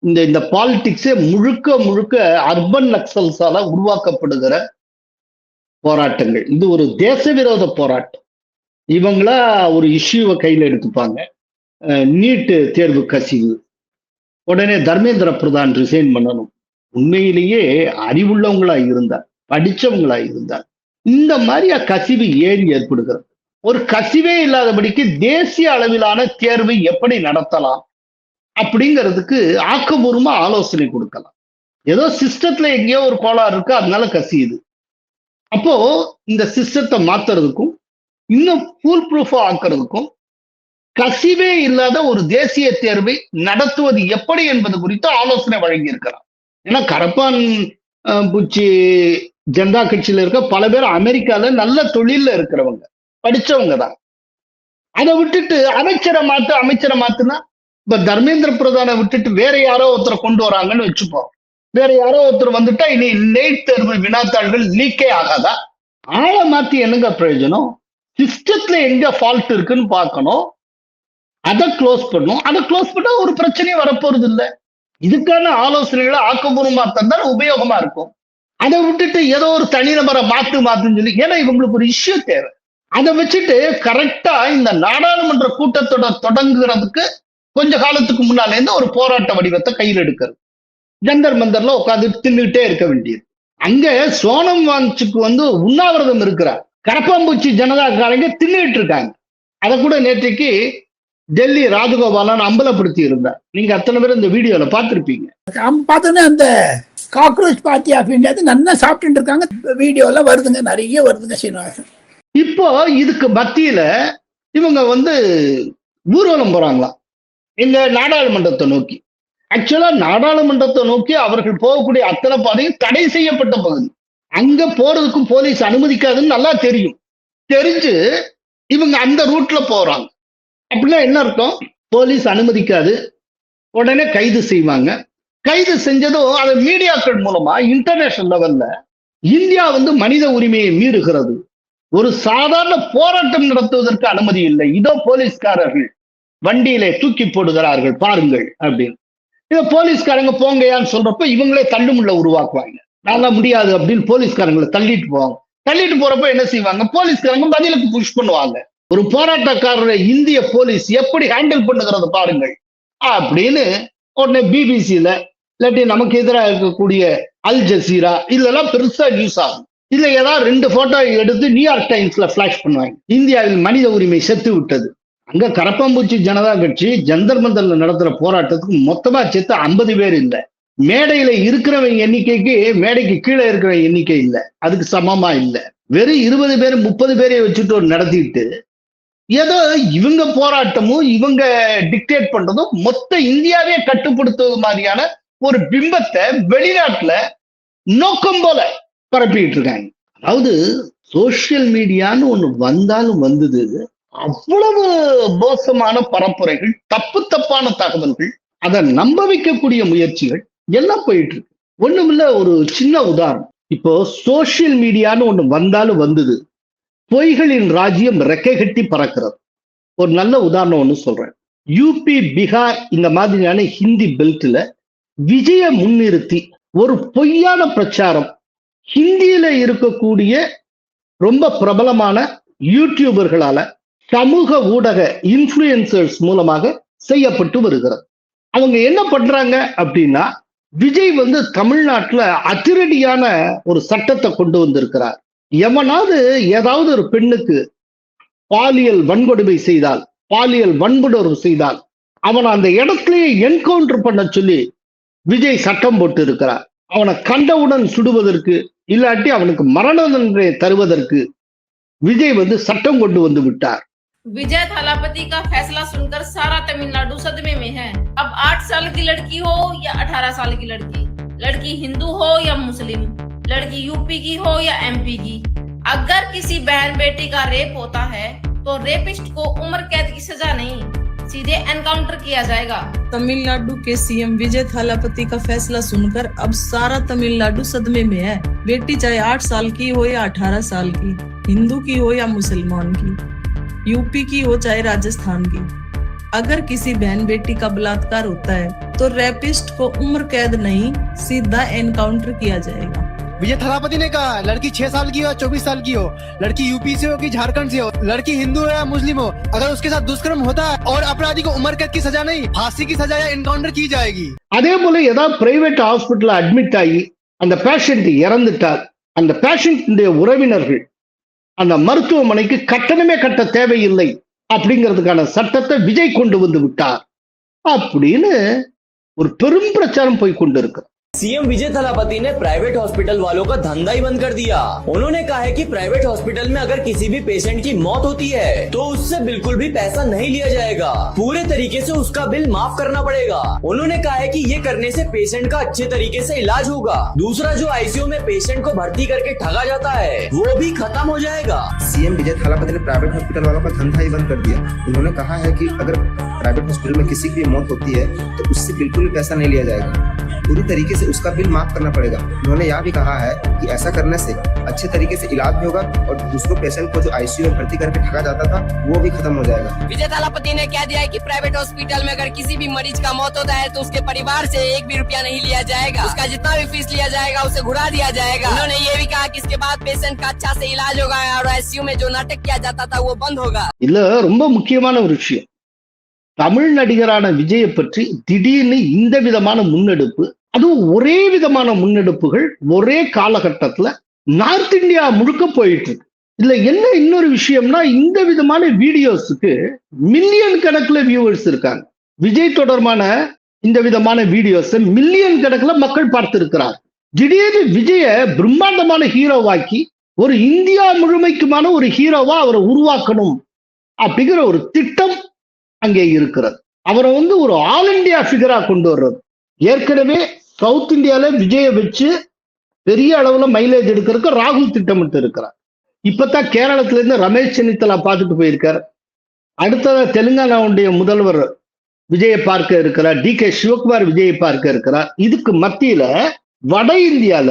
இந்த பாலிடிக்ஸே முழுக்க அர்பன் நக்சல்ஸால உருவாக்கப்படுகிற போராட்டங்கள். இது ஒரு தேச விரோத போராட்டம். இவங்களா ஒரு இஷ்யூவை கையில் எடுத்துப்பாங்க. நீட்டு தேர்வு கசிவு, உடனே தர்மேந்திர பிரதான் ரிசைன் பண்ணணும். உண்மையிலேயே அறிவுள்ளவங்களா இருந்தார், படிச்சவங்களா இருந்தார். இந்த மாதிரி கசிவு ஏன் ஏற்படுகிறது? ஒரு கசிவே இல்லாதபடிக்கு தேசிய அளவிலான தேர்வை எப்படி நடத்தலாம் அப்படிங்கிறதுக்கு ஆக்கப்பூர்வமா ஆலோசனை கொடுக்கலாம். ஏதோ சிஸ்டத்துல எங்கேயோ ஒரு கோளாறு இருக்கு, அதனால கசியுது. அப்போ இந்த சிஸ்டத்தை மாத்துறதுக்கும் இன்னும் ஃபுல் ப்ரூஃபா ஆக்குறதுக்கும் கசிவே இல்லாத ஒரு தேசிய தேர்வை நடத்துவது எப்படி என்பது குறித்து ஆலோசனை வழங்கி இருக்கிறார். ஏன்னா கரப்பான் பூச்சி ஜனதா கட்சியில இருக்க பல பேர் அமெரிக்கால நல்ல தொழில்ல இருக்கிறவங்க, படிச்சவங்க தான். அதை விட்டுட்டு அமைச்சரை மாத்துனா, இப்ப தர்மேந்திர பிரதானை விட்டுட்டு வேற யாரோ ஒருத்தரை கொண்டு வராங்கன்னு வச்சுப்போம். வேற யாரோ ஒருத்தர் வந்துட்டா இனி நீட் தேர்வு வினாத்தாள்கள் லீக்கே ஆகாதா? ஆளை மாத்தி என்னங்க பிரயோஜனம்? சிஸ்டத்துல எங்க ஃபால்ட் இருக்குன்னு பார்க்கணும், அதை க்ளோஸ் பண்ணும். அதை க்ளோஸ் பண்ணா ஒரு பிரச்சனையும் வரப்போறது இல்லை. இதுக்கான ஆலோசனைகளை ஆக்கப்பூர்வமா தந்தால் உபயோகமா இருக்கும். அதை விட்டுட்டு ஏதோ ஒரு தனிநபரை மாத்துன்னு சொல்லி, ஏன்னா இவங்களுக்கு ஒரு இஷ்யூ தேவை. அதை வச்சுட்டு கரெக்டா இந்த நாடாளுமன்ற கூட்டத்தொடர் தொடங்குறதுக்கு கொஞ்ச காலத்துக்கு முன்னால இருந்து ஒரு போராட்ட வடிவத்தை கையில் எடுக்கிறது. ஜந்தர் மந்தர்ல உட்காந்து தின்னுகிட்டே இருக்க வேண்டியது. அங்க சோனம் வாங்சுக்கு உண்ணாவிரதம் இருக்கிறார். கரப்பாம்பூச்சி ஜனதாக்காரங்க தின்னுட்டு இருக்காங்க. அதை கூட நேற்றைக்கு டெல்லி ராஜகோபாலன் அம்பலப்படுத்தி இருந்தார். நீங்க அத்தனை பேர் இந்த வீடியோல பார்த்திருப்பீங்க. பார்த்தோன்னா அந்த காக்ரோச் பார்ட்டி ஆஃப் இந்தியா நல்லா சாப்பிட்டு இருக்காங்க. வீடியோல வருதுங்க, நிறைய வருதுங்க சீனிவாசன். இப்போ இதுக்கு மத்தியில இவங்க ஊர்வலம் போறாங்களாம் எங்க நாடாளுமன்றத்தை நோக்கி. ஆக்சுவலா நாடாளுமன்றத்தை நோக்கி அவர்கள் போகக்கூடிய அத்தனை பாதையும் தடை செய்யப்பட்ட பகுதி. அங்க போறதுக்கும் போலீஸ் அனுமதிக்காதுன்னு நல்லா தெரியும். தெரிஞ்சு இவங்க அந்த ரூட்ல போறாங்க. அப்படின்னா என்ன அர்த்தம்? போலீஸ் அனுமதிக்காது, உடனே கைது செய்வாங்க. கைது செஞ்சதும் அதை மீடியாக்கள் மூலமா இன்டர்நேஷனல் லெவல்ல இந்தியா மனித உரிமையை மீறுகிறது, ஒரு சாதாரண போராட்டம் நடத்துவதற்கு அனுமதி இல்லை, இதோ போலீஸ்காரர்கள் வண்டியிலே தூக்கி போடுகிறார்கள் பாருங்கள் அப்படின்னு. இதை போலீஸ்காரங்க போங்கயான்னு சொல்றப்ப இவங்களே தள்ளுமுள்ள உருவாக்குவாங்க. நல்லா முடியாது அப்படின்னு போலீஸ்காரங்களை தள்ளிட்டு போவாங்க. தள்ளிட்டு போறப்ப என்ன செய்வாங்க? போலீஸ்காரங்க பதிலுக்கு புஷ் பண்ணுவாங்க. ஒரு போராட்டக்காரரை இந்திய போலீஸ் எப்படி ஹேண்டில் பண்ணுகிறத பாருங்கள் அப்படின்னு உடனே பிபிசியில இல்லாட்டி நமக்கு எதிராக இருக்கக்கூடிய அல் ஜசீரா இதெல்லாம் பெருசா நியூஸ் ஆகும். இல்ல ஏதாவது 2 போட்டோ எடுத்து நியூயார்க் டைம்ஸ்ல பிளாஷ் பண்ணுவாங்க. இந்தியாவில் மனித உரிமை செத்து விட்டது. அங்க கரப்பாம்பூச்சி ஜனதா கட்சி ஜந்தர் மந்தர்ல நடத்துற போராட்டத்துக்கு மொத்தமா சேர்த்து 50 பேர் இல்லை. மேடையில இருக்கிறவங்க எண்ணிக்கைக்கு மேடைக்கு கீழே இருக்கிற எண்ணிக்கை இல்லை, அதுக்கு சமமா இல்லை. வெறும் 20 பேர் 30 பேரை வச்சுட்டு நடத்திட்டு ஏதோ இவங்க போராட்டமும் இவங்க டிக்டேட் பண்றதும் மொத்த இந்தியாவே கட்டுப்படுத்துவது மாதிரியான ஒரு பிம்பத்தை வெளிநாட்டுல நோக்கம் போல பரப்பிட்டு இருக்காங்க. அதாவது சோசியல் மீடியான்னு ஒண்ணு வந்தாலும் வந்தது, அவ்வளவு மோசமான பரப்புரைகள், தப்பான தகவல்கள், அதை நம்ப வைக்கக்கூடிய முயற்சிகள் எல்லாம் போயிட்டு இருக்கு. ஒண்ணுமில்ல, ஒரு சின்ன உதாரணம். இப்போ சோசியல் மீடியான்னு ஒண்ணு வந்தாலும் வந்தது, பொய்களின் ராஜ்யம் ரெக்கை கட்டி பறக்கிறது. ஒரு நல்ல உதாரணம் ஒண்ணு சொல்றேன். யூபி, பீகார் இந்த மாதிரியான ஹிந்தி பெல்ட்ல விஜய முன்னிறுத்தி ஒரு பொய்யான பிரச்சாரம் ஹிந்தியில இருக்கக்கூடிய ரொம்ப பிரபலமான யூடியூபர்களால சமூக ஊடக இன்ஃப்ளூயன்சர்ஸ் மூலமாக செய்யப்பட்டு வருகிறது. அவங்க என்ன பண்றாங்க அப்படின்னா, விஜய் வந்து தமிழ்நாட்டுல அதிரடியான ஒரு சட்டத்தை கொண்டு வந்திருக்கிறார். எவனாவது ஏதாவது ஒரு பெண்ணுக்கு பாலியல் வன்கொடுமை செய்தால், பாலியல் வன்புணர்வு செய்தால் அவனை அந்த இடத்திலேயே என்கவுண்டர் பண்ண சொல்லி விஜய் சட்டம் போட்டு இருக்கிறார். அவனை கண்டவுடன் சுடுவதற்கு இல்லாட்டி அவனுக்கு மரண தண்டனை தருவதற்கு விஜய் வந்து சட்டம் கொண்டு வந்து விட்டார். विजय थालापति का फैसला सुनकर सारा तमिलनाडु सदमे में है। अब 8 साल की लड़की हो या 18 साल की लड़की, लड़की हिंदू हो या मुस्लिम, लड़की यूपी की हो या एमपी की, अगर किसी बहन बेटी का रेप होता है तो रेपिस्ट को उम्र कैद की सजा नहीं, सीधे एनकाउंटर किया जाएगा। तमिलनाडु के सीएम विजय थालापति का फैसला सुनकर अब सारा तमिलनाडु सदमे में है। बेटी चाहे 8 साल की हो या 18 साल की, हिंदू की हो या मुसलमान की, यूपी की हो चाहे राजस्थान की, अगर किसी बहन बेटी का बलात्कार होता है तो रेपिस्ट को उम्र कैद नहीं, सीधा एनकाउंटर किया जाएगा। विजय थालापति ने कहा लड़की 6 साल की हो 24 साल की हो, लड़की यूपी से हो कि झारखंड से हो, लड़की हिंदू हो या मुस्लिम हो, अगर उसके साथ दुष्कर्म होता है और अपराधी को उम्र कैद की सजा नहीं, फांसी की सजा या एनकाउंटर की जाएगी। அதே போல ஏதாவது பிரைவேட் ஹாஸ்பிட்டல் அட்மிட் ஆகி அந்த பேஷண்ட் இறந்துட்டார், அந்த பேஷண்ட் உறவினர்கள் அந்த மருத்துவமனைக்கு கட்டணமே கட்ட தேவையில்லை அப்படிங்கிறதுக்கான சட்டத்தை விஜய் கொண்டு வந்து விட்டார் அப்படின்னு ஒரு பெரும் பிரச்சாரம் போய் கொண்டிருக்கு. सीएम विजय थालापति ने प्राइवेट हॉस्पिटल वालों का धंधा ही बंद कर दिया। उन्होंने कहा है कि प्राइवेट हॉस्पिटल में अगर किसी भी पेशेंट की मौत होती है तो उससे बिल्कुल भी पैसा नहीं लिया जाएगा, पूरे तरीके से उसका बिल माफ करना पड़ेगा। उन्होंने कहा है कि ये करने से पेशेंट का अच्छे तरीके से इलाज होगा। दूसरा, जो आईसीयू में पेशेंट को भर्ती करके ठगा जाता है वो भी खत्म हो जाएगा। सीएम विजय थालापति ने प्राइवेट हॉस्पिटल वालों का धंधा ही बंद कर दिया। उन्होंने कहा है कि अगर प्राइवेट हॉस्पिटल में किसी की मौत होती है तो उससे बिल्कुल भी पैसा नहीं लिया जाएगा, पूरी तरीके से उसका बिल माफ करना पड़ेगा। उन्होंने यह भी कहा है कि ऐसा करने से अच्छे तरीके से इलाज भी होगा और दूसरों पेशेंट को जो आईसीयू में भर्ती करके ठगा जाता था वो भी खत्म हो जाएगा। विजय थालापति ने कह दिया है कि प्राइवेट हॉस्पिटल में अगर किसी भी मरीज का मौत होता है तो उसके परिवार से 1 भी रुपया नहीं लिया जाएगा, उसका जितना भी फीस लिया जाएगा उसे घुरा दिया जाएगा। उन्होंने ये भी कहा कि इसके बाद पेशेंट का अच्छा से इलाज होगा और आईसीयू में जो नाटक किया जाता था वो बंद होगा। இல்ல ரொம்ப முக்கியமான ஒரு விஷயம், தமிழ் நடிகரான விஜயை பற்றி திடீர்னு இந்த விதமான முன்னெடுப்பு, அதுவும் ஒரே விதமான முன்னெடுப்புகள் ஒரே காலகட்டத்துல நார்த் இந்தியா முழுக்க போயிட்டு இருக்கு. இதுல என்ன இன்னொரு விஷயம்னா, இந்த விதமான வீடியோஸுக்கு மில்லியன் கணக்குல வியூவர்ஸ் இருக்காங்க. விஜய் தொடர்பான இந்த விதமான வீடியோஸ் மில்லியன் கணக்குல மக்கள் பார்த்திருக்கிறார். திடீர்னு விஜய பிரம்மாண்டமான ஹீரோவாக்கி ஒரு இந்தியா முழுமைக்குமான ஒரு ஹீரோவா அவரை உருவாக்கணும் அப்படிங்கிற ஒரு திட்டம் அங்கே இருக்கிறது. அவரை வந்து ஒரு ஆல் இண்டியா ஃபிகரா கொண்டு வர்றது. ஏற்கனவே சவுத் இந்தியால விஜய வச்சு பெரிய அளவுல மைலேஜ் எடுக்கிறதுக்கு ராகுல் திட்டமிட்டு இருக்கிறார். இப்பதான் கேரளத்துல இருந்து ரமேஷ் சென்னித்தலா பார்த்துட்டு போயிருக்காரு. அடுத்ததா தெலுங்கானாவுடைய முதல்வர் விஜயை பார்க்க இருக்கிறார், DK சிவகுமார் விஜயை பார்க்க இருக்கிறார். இதுக்கு மத்தியில வட இந்தியால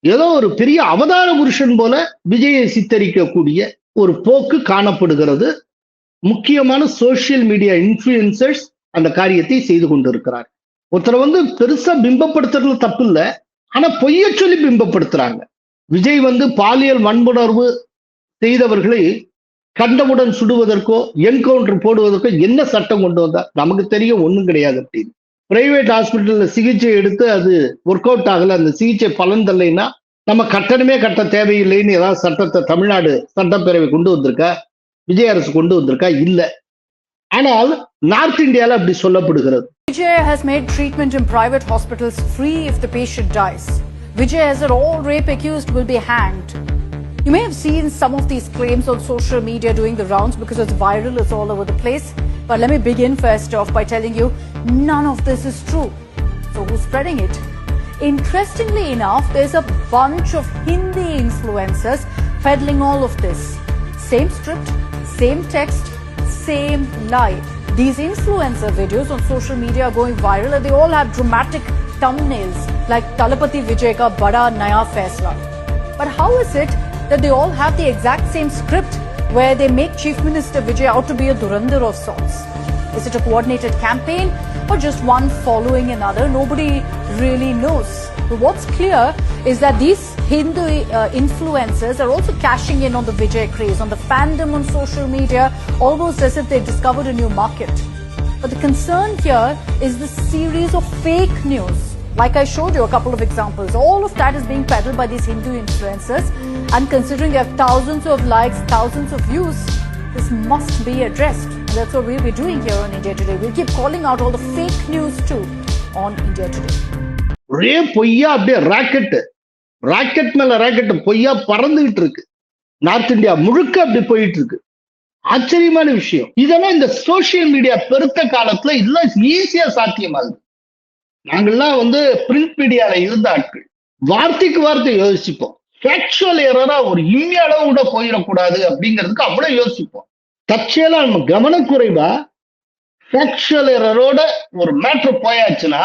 ஏதோ ஒரு பெரிய அவதார புருஷன் போல விஜயை சித்தரிக்கக்கூடிய ஒரு போக்கு காணப்படுகிறது. முக்கியமான சோசியல் மீடியா இன்ஃப்ளூயன்சர்ஸ் அந்த காரியத்தை செய்து கொண்டிருக்கிறார். ஒருத்தரை வந்து பெருசா பிம்பப்படுத்துறது தப்பு இல்லை, ஆனா பொய்ய சொல்லி பிம்பப்படுத்துறாங்க. விஜய் வந்து பாலியல் வன்புணர்வு செய்தவர்களை கண்டவுடன் சுடுவதற்கோ என்கவுண்டர் போடுவதற்கோ என்ன சட்டம் கொண்டு வந்தா? நமக்கு தெரியும் ஒண்ணும் கிடையாது அப்படின்னு. பிரைவேட் ஹாஸ்பிட்டல்ல சிகிச்சை எடுத்து அது ஒர்க் அவுட் ஆகல, அந்த சிகிச்சை பலன் தரலைன்னா நம்ம கட்டணமே கட்ட தேவையில்லைன்னு ஏதாவது சட்டத்தை தமிழ்நாடு சட்டப்பேரவை கொண்டு வந்திருக்கா? விஜய் அரசு கொண்டு வந்திருக்கா? இல்ல. ஆனால் நார்த் இந்தியால அப்படி சொல்லப்படுகிறது. Vijay has made treatment in private hospitals free if the patient dies. Vijay has said all rape accused will be hanged. You may have seen some of these claims on social media doing the rounds because it's viral, it's all over the place. But let me begin first off by telling you none of this is true. So who's spreading it? Interestingly enough, there's a bunch of Hindi influencers peddling all of this. Same script, same text, same lie. These influencer videos on social media are going viral and they all have dramatic thumbnails like Talapati Vijay ka bada naya faisla. But how is it that they all have the exact same script where they make Chief Minister Vijay out to be a Dhurandhar of sorts? Is it a coordinated campaign or just one following another. Nobody really knows. But what's clear is that these Hindu influencers are also cashing in on the Vijay craze, on the fandom on social media, almost as if they've discovered a new market. But the concern here is the series of fake news. Like I showed you a couple of examples, all of that is being peddled by these Hindu influencers, and considering they have thousands of likes, thousands of views, this must be addressed. And that's what we'll be doing here on India Today. We'll keep calling out all the fake news too on India Today. ஒரே பொய்யா அப்படியே rocket மேல rocket பொய்யா பறந்துகிட்டு இருக்கு. North India முழுக்க அப்படி போயிட்டு இருக்கு. ஆச்சரியமான விஷயம். இதெல்லாம் இந்த சோசியல் மீடியா பெருத்த காலத்துல இதெல்லாம் ஈஸியா சாத்தியமாகுது. நாங்கள்லாம் பிரிண்ட் மீடியால இருந்த ஆட்கள். வார்த்தைக்கு வார்த்தை யோசிப்போம். ஃபேக்சுவல் எரரா ஒரு இம்மி அளவு கூட போயிடக்கூடாது அப்படிங்கிறதுக்கு அவ்வளவு யோசிப்போம். தற்செயலா நம்ம கவனக்குறைவா ஃபேக்சுவல் எரரோட ஒரு மேட்ரு போயாச்சுன்னா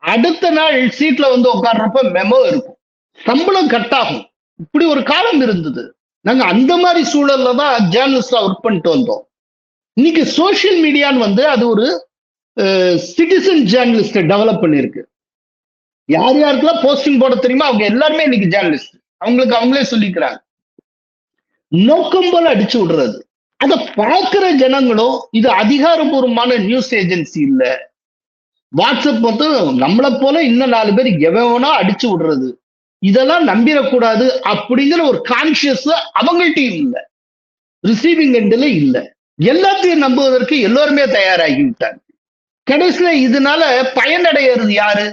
அடுத்த நாள் சீட்ல உட்கார்றப்ப மெமோ இருக்கும், சம்பளம் கட் ஆகும். இப்படி ஒரு காலம் இருந்தது. நாங்க அந்த மாதிரி சூழல்ல தான் ஜேர்னலிஸ்டா ஒர்க் பண்ணிட்டு வந்தோம். இன்னைக்கு சோசியல் மீடியான்னு அது ஒரு சிட்டிசன் ஜேர்னலிஸ்ட் டெவலப் பண்ணிருக்கு. யார் யாருக்கெல்லாம் போஸ்டிங் போட தெரியுமா அவங்க எல்லாருமே இன்னைக்கு ஜேர்னலிஸ்ட். அவங்களுக்கு அவங்களே சொல்லிக்கிறாங்க. நோக்கம் போல அடிச்சு விடுறது. அதை பார்க்கிற ஜனங்களும் இது அதிகாரபூர்வமான நியூஸ் ஏஜென்சி இல்ல, வாட்ஸ்அப் நம்மளை போல இன்னும் 4 பேர் எவனோ அடிச்சு விடுறது, இதெல்லாம் நம்பிடக்கூடாது அப்படிங்கிற ஒரு கான்சியஸ் அவங்கள்ட்டையும் இல்லை, ரிசீவிங் எண்ட்ல இல்ல. எல்லாத்தையும் நம்புவதற்கு எல்லோருமே தயாராகி விட்டாங்க. கடைசியில இதனால பயனடைகிறது யாரு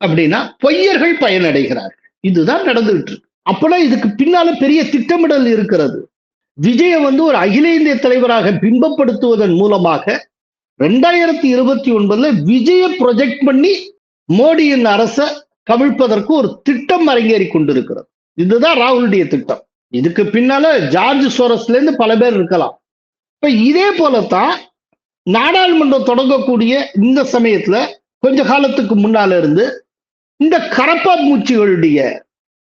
அப்படின்னா பொய்யர்கள் பயனடைகிறார்கள். இதுதான் நடந்துகிட்டு இருக்கு. அப்பனா இதுக்கு பின்னால பெரிய திட்டமிடல் இருக்கிறது. விஜய ஒரு அகில இந்திய தலைவராக பிம்பப்படுத்துவதன் மூலமாக 2029 விஜய ப்ரொஜெக்ட் பண்ணி மோடியின் அரசை கவிழ்ப்பதற்கு ஒரு திட்டம் அரங்கேறி கொண்டிருக்கிறது. இதுதான் ராகுலுடைய திட்டம். இதுக்கு பின்னால ஜார்ஜ் சோரஸ்ல இருந்து பல பேர் இருக்கலாம். இப்ப இதே போலத்தான் நாடாளுமன்றம் தொடங்கக்கூடிய இந்த சமயத்துல கொஞ்ச காலத்துக்கு முன்னால இருந்து இந்த கரப்பாம்பூச்சிகளுடைய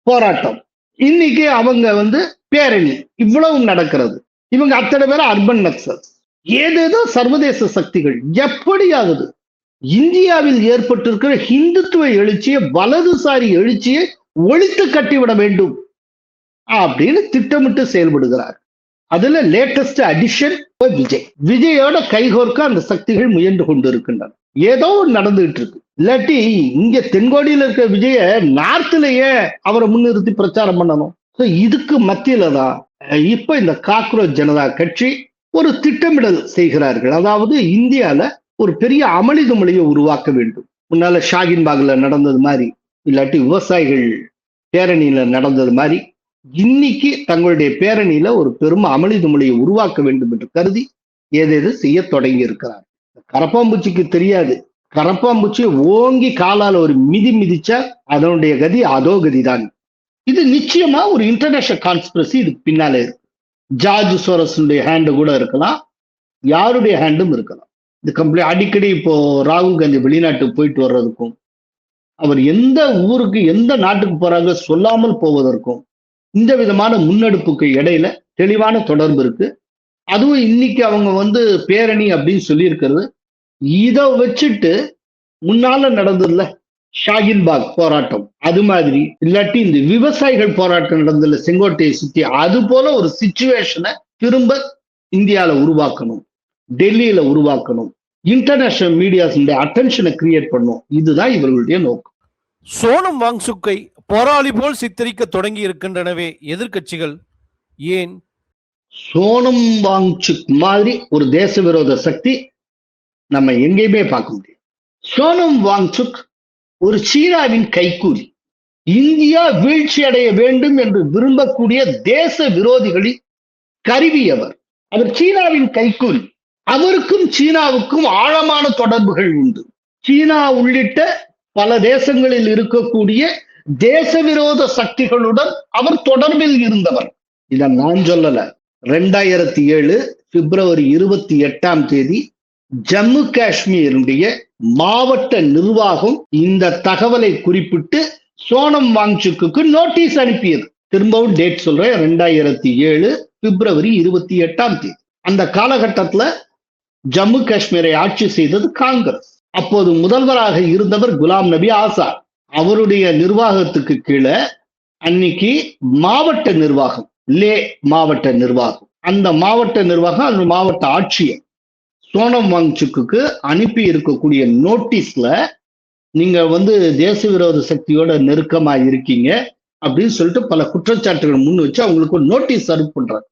போராட்டம், இன்னைக்கு அவங்க பேரணி இவ்வளவு நடக்கிறது. இவங்க அத்தனை பேர் அர்பன் நக்சல்ஸ், ஏதேதோ சர்வதேச சக்திகள் எப்படியாவது இந்தியாவில் ஏற்பட்டிருக்கிற ஹிந்துத்துவ எழுச்சியை, வலதுசாரி எழுச்சியை ஒழித்து கட்டிவிட வேண்டும் அப்படின்னு திட்டமிட்டு செயல்படுகிறார். அதுல லேட்டஸ்ட் அடிஷன் விஜயோட கைகோர்க்க அந்த சக்திகள் முயன்று கொண்டிருக்கின்றன. ஏதோ நடந்துகிட்டு இருக்கு. இல்லாட்டி இங்க தென்கோடியில் இருக்கிற விஜய நார்த்லயே அவரை முன்னிறுத்தி பிரச்சாரம் பண்ணணும். இதுக்கு மத்தியில தான் இப்ப இந்த காக்ரோச் ஜனதா கட்சி ஒரு திட்டமிடல் செய்கிறார்கள். அதாவது இந்தியால ஒரு பெரிய அமளிதுமளியை உருவாக்க வேண்டும். முன்னால ஷாகின்பாக்ல நடந்தது மாதிரி, இல்லாட்டி விவசாயிகள் பேரணியில நடந்தது மாதிரி, இன்னைக்கு தங்களுடைய பேரணியில ஒரு பெரும் அமளிதுமளியை உருவாக்க வேண்டும் என்று கருதி ஏதேது செய்ய தொடங்கி இருக்கிறார். கரப்பாம்பூச்சிக்கு தெரியாது, கரப்பாம்பூச்சியை ஓங்கி காலால ஒரு மிதிச்சா அதனுடைய கதி அதோ கதிதான். இது நிச்சயமா ஒரு இன்டர்நேஷனல் கான்ஸ்பிரசி இதுக்கு பின்னால இருக்கு. ஜார்ஜ் சோரஸுடைய ஹேண்டு கூட இருக்கலாம், யாருடைய ஹேண்டும் இருக்கலாம். இது கம்ப்ளீட். அடிக்கடி இப்போ ராகுல் காந்தி வெளிநாட்டுக்கு போயிட்டு வர்றதுக்கும், அவர் எந்த ஊருக்கு எந்த நாட்டுக்கு போறாங்க சொல்லாமல் போவதற்கும் இந்த விதமான முன்னெடுப்புக்கு இடையில தெளிவான தொடர்பு இருக்கு. அதுவும் இன்னைக்கு அவங்க பேரணி அப்படின்னு சொல்லி இருக்கிறது. இதை வச்சுட்டு முன்னால நடந்ததுல ஷாகின்பாக் போராட்டம் அது மாதிரி, இல்லாட்டி இந்த விவசாயிகள் போராட்டம் நடந்ததுல செங்கோட்டையை சுத்தி, அது போல ஒரு சிச்சுவேஷனை திரும்ப இந்தியால உருவாக்கணும், டெல்லியில உருவாக்கணும், இன்டர்நேஷனல் மீடியாஸ் அட்டென்ஷனை கிரியேட் பண்ணும். இதுதான் இவர்களுடைய நோக்கம். சோனம் வாங்சுக்கை போராளி போல் சித்தரிக்க தொடங்கி இருக்கின்றனவே எதிர்கட்சிகள். ஏன்? சோனம் வாங்சுக் மாதிரி ஒரு தேச விரோத சக்தி நம்ம எங்கேயுமே பார்க்க முடியும். சோனம் வாங்சுக் ஒரு சீனாவின் கைக்கூலி. இந்தியா வீழ்ச்சி அடைய வேண்டும் என்று விரும்பக்கூடிய தேச விரோதிகளின் கருவி அவர். அவர் சீனாவின் கைக்கூலி. அவருக்கும் சீனாவுக்கும் ஆழமான தொடர்புகள் உண்டு. சீனா உள்ளிட்ட பல தேசங்களில் இருக்கக்கூடிய தேச விரோத சக்திகளுடன் அவர் தொடர்பில் இருந்தவர். இதை நான் சொல்லல. 2007 பிப்ரவரி 28 ஜம்மு காஷ்மீருடைய மாவட்ட நிர்வாகம் இந்த தகவலை குறிப்பிட்டு சோனம் வாங்சுக்கு நோட்டீஸ் அனுப்பியது. திரும்பவும் டேட் சொல்றேன், 2007 பிப்ரவரி 28. அந்த காலகட்டத்துல ஜம்மு காஷ்மீரை ஆட்சி செய்தது காங்கிரஸ். அப்போது முதல்வராக இருந்தவர் குலாம் நபி ஆசாத். அவருடைய நிர்வாகத்துக்கு கீழே அன்னைக்கு மாவட்ட நிர்வாகம், லே மாவட்ட நிர்வாகம், அந்த மாவட்ட நிர்வாகம் அந்த மாவட்ட ஆட்சியர் சோனம் வாங்சுக்கு அனுப்பி இருக்கக்கூடிய நோட்டீஸ்ல நீங்க தேச விரோத சக்தியோட நெருக்கமா இருக்கீங்க அப்படின்னு சொல்லிட்டு பல குற்றச்சாட்டுகள் முன் வச்சு அவங்களுக்கு ஒரு நோட்டீஸ் சர்வ் பண்றாங்க.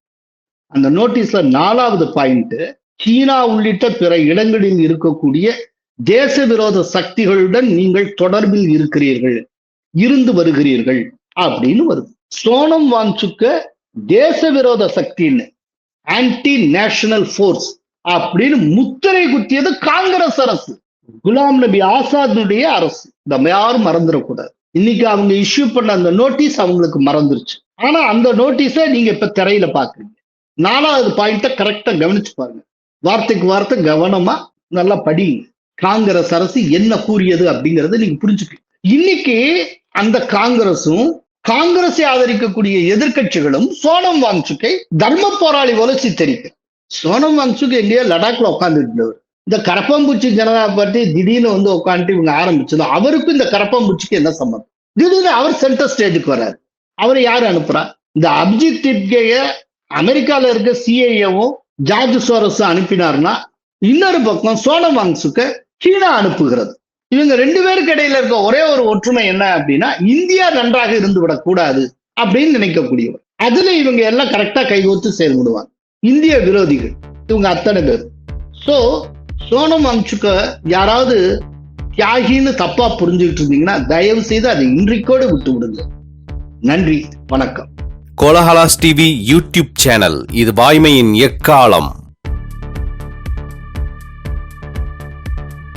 அந்த நோட்டீஸ்ல 4வது பாயிண்ட், சீனா உள்ளிட்ட பிற இடங்களில் இருக்கக்கூடிய தேச விரோத சக்திகளுடன் நீங்கள் தொடர்பில் இருக்கிறீர்கள், இருந்து வருகிறீர்கள் அப்படின்னு வருது. சோனம் வாங்சுக்க தேச விரோத சக்தின்னு, ஆன்டி நேஷனல் போர்ஸ் அப்படின்னு முத்திரை குத்தியது காங்கிரஸ் அரசு, குலாம் நபி ஆசாதுடைய அரசு. நம்ம யாரும் மறந்துடக்கூடாது. இன்னைக்கு அவங்க இஷ்யூ பண்ண அந்த நோட்டீஸ் அவங்களுக்கு மறந்துருச்சு. ஆனா அந்த நோட்டீஸை நீங்க இப்ப திரையில பாக்குறீங்க. 4வது பாயிண்ட கரெக்டா கவனிச்சு பாருங்க, வார்த்தைக்கு வார்த்தை கவனமா நல்லா படிங்க. காங்கிரஸ் அரசு என்ன கூறியது அப்படிங்கறத நீங்க புரிஞ்சுக்க. இன்னைக்கு அந்த காங்கிரஸும் காங்கிரஸை ஆதரிக்கக்கூடிய எதிர்கட்சிகளும் சோனம் வாங்சுக்கை தர்ம போராளி போல சித்தரிக்க. சோனம் வாங்சுக் எங்கேயோ லடாக்ல உட்காந்துட்டு இருந்தவர். இந்த கரப்பாம்பூச்சி ஜனதா பார்ட்டி திடீர்னு உட்காந்துட்டு இவங்க ஆரம்பிச்சது. அவருக்கும் இந்த கரப்பாம்பூச்சிக்கு என்ன சம்பந்தம்? திடீர்னு அவர் சென்டர் ஸ்டேஜுக்கு வர்றாரு. அவரை யாரு அனுப்புறா? இந்த அபிஜித் டிப்கேய அமெரிக்கால இருக்க சிஐஏவும் ஜார்ஜ் சோரஸும் அனுப்பினார்னா, இன்னொரு பக்கம் சோனம் வாங்சுக்க சீனா அனுப்புகிறது. இவங்க 2 பேருக்கு இடையில இருக்க ஒரே ஒரு ஒற்றுமை என்ன அப்படின்னா, இந்தியா நன்றாக இருந்து விடக்கூடாது அப்படின்னு நினைக்கக்கூடியவர். அதுல இவங்க எல்லாம் கரெக்டா கைகோத்து செயல்படுவாங்க. இந்திய விரோதிகள் இவங்க அத்தனை பேர். சோ சோனம் வாங்சுக்க யாராவது தியாகின்னு தப்பா புரிஞ்சுக்கிட்டு இருந்தீங்கன்னா தயவு செய்து அதை இன்றைக்கோடு விட்டு விடுங்க. நன்றி, வணக்கம். கோலஹலாஸ் டிவி யூடியூப் சேனல், இது வாய்மையின் எக்காலம்.